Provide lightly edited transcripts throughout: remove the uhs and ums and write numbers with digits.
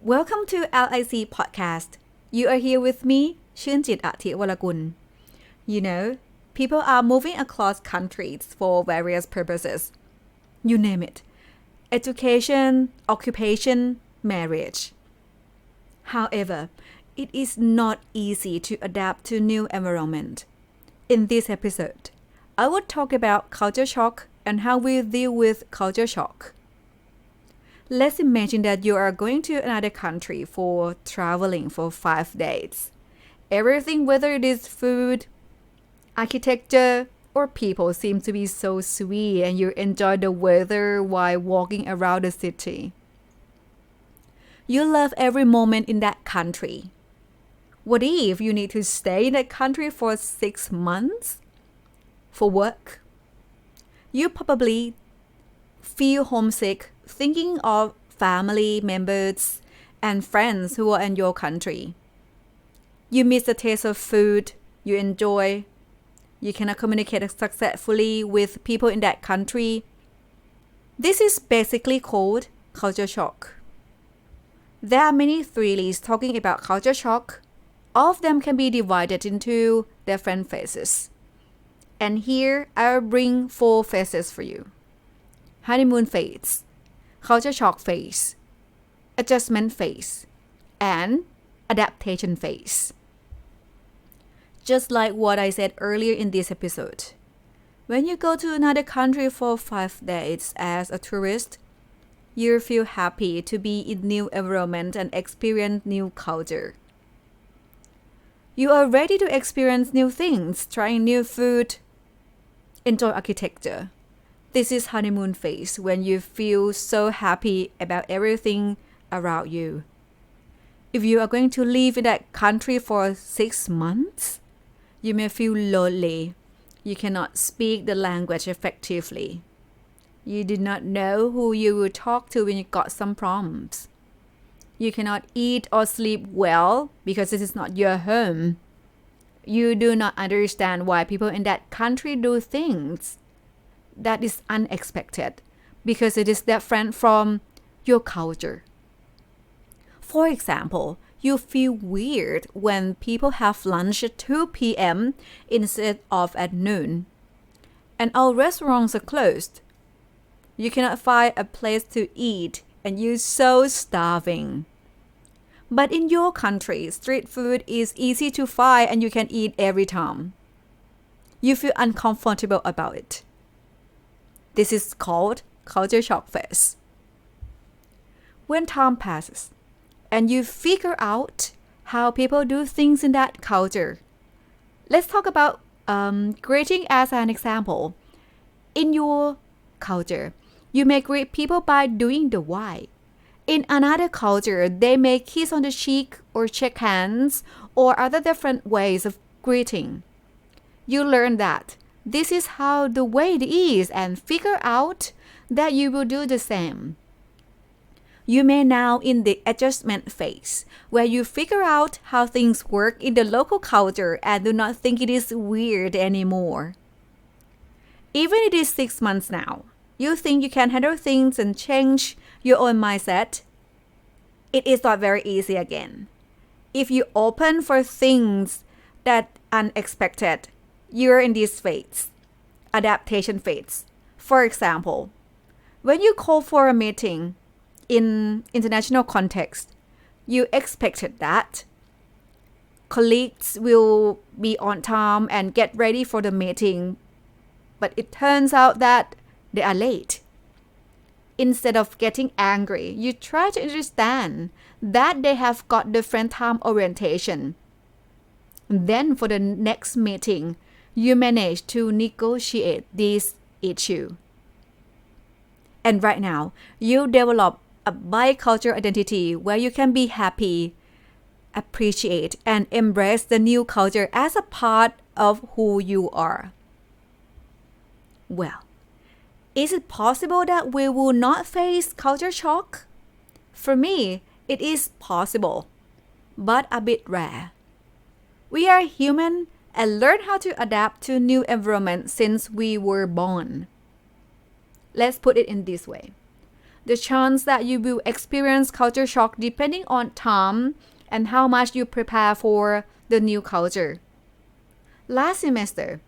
Welcome to LIC Podcast. You are here with me, Chunjit Atiwalakun. You know, people are moving across countries for various purposes. You name it. Education, occupation, marriage. However, it is not easy to adapt to new environment. In this episode, I will talk about culture shock and how we deal with culture shock. Let's imagine that you are going to another country for traveling for 5 days. Everything, whether it is food, architecture, or people, seems to be so sweet and you enjoy the weather while walking around the city. You love every moment in that country. What if you need to stay in that country for 6 months? For work? You probably feel homesick thinking of family members and friends who are in your country. You miss the taste of food you enjoy. You cannot communicate successfully with people in that country. This is basically called culture shock. There are many theories talking about culture shock. All of them can be divided into different phases. And here I'll bring 4 phases for you. Honeymoon phase, culture shock phase, adjustment phase, and adaptation phase. Just like what I said earlier in this episode, when you go to another country for 5 days as a tourist, you feel happy to be in new environment and experience new culture. You are ready to experience new things, trying new food, enjoy architecture. This is honeymoon phase when you feel so happy about everything around you. If you are going to live in that country for 6 months, you may feel lonely. You cannot speak the language effectively. You do not know who you will talk to when you got some problems. You cannot eat or sleep well because this is not your home. You do not understand why people in that country do things that is unexpected because it is different from your culture. For example, you feel weird when people have lunch at 2 p.m. instead of at noon. And all restaurants are closed. You cannot find a place to eat and you're so starving. But in your country, street food is easy to find and you can eat every time. You feel uncomfortable about it. This is called culture shock phase. When time passes and you figure out how people do things in that culture. Let's talk about greeting as an example. In your culture, you may greet people by doing the Y. In another culture, they may kiss on the cheek or shake hands or other different ways of greeting. You learn that this is how the way it is and figure out that you will do the same. You may now in the adjustment phase where you figure out how things work in the local culture and do not think it is weird anymore. Even it is 6 months now, you think you can handle things and change your own mindset. It is not very easy again. If you open for things that unexpected, you're in this phase, adaptation phase. For example, when you call for a meeting in international context, you expected that colleagues will be on time and get ready for the meeting, but it turns out that they are late. Instead of getting angry, you try to understand that they have got different time orientation. Then for the next meeting, you manage to negotiate this issue. And right now, you develop a bicultural identity where you can be happy, appreciate, and embrace the new culture as a part of who you are. Well, is it possible that we will not face culture shock? For me, it is possible, but a bit rare. We are human and learn how to adapt to new environment since we were born. Let's put it in this way. the chance that you will experience culture shock depending on time and how much you prepare for the new culture. Last semester,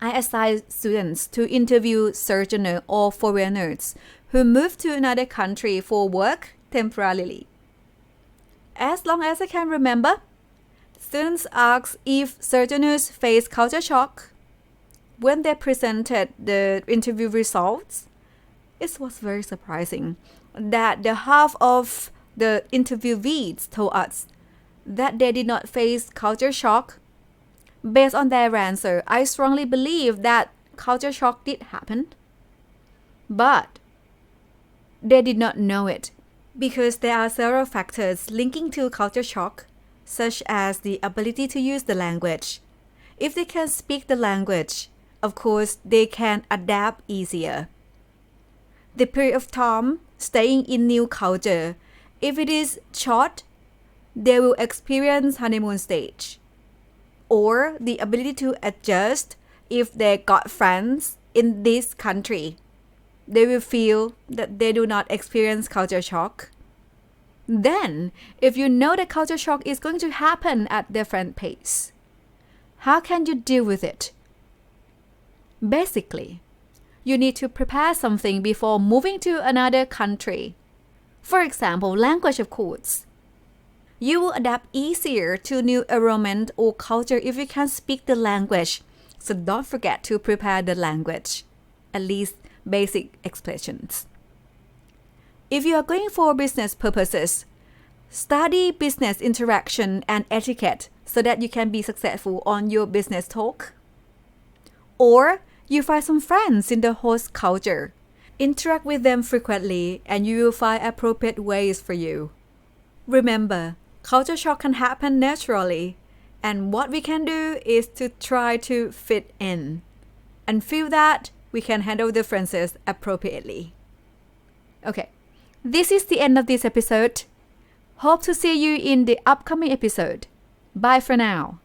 I assigned students to interview sojourners or foreigners who moved to another country for work temporarily. As long as I can remember, students asked if sojourners face culture shock. When they presented the interview results, it was very surprising that the half of the interviewees told us that they did not face culture shock. Based on their answer, I strongly believe that culture shock did happen. But they did not know it because there are several factors linking to culture shock, such as the ability to use the language. If they can speak the language, of course, they can adapt easier. The period of time staying in new culture, if it is short, they will experience honeymoon stage. Or the ability to adjust if they got friends in this country. They will feel that they do not experience culture shock. Then, if you know that culture shock is going to happen at different pace, how can you deal with it? Basically, you need to prepare something before moving to another country. For example, language of course. You will adapt easier to new environment or culture if you can speak the language. So don't forget to prepare the language, at least basic expressions. If you are going for business purposes, study business interaction and etiquette so that you can be successful on your business talk. Or you find some friends in the host culture. Interact with them frequently and you will find appropriate ways for you. Remember, culture shock can happen naturally, and what we can do is to try to fit in and feel that we can handle differences appropriately. Okay, this is the end of this episode. Hope to see you in the upcoming episode. Bye for now.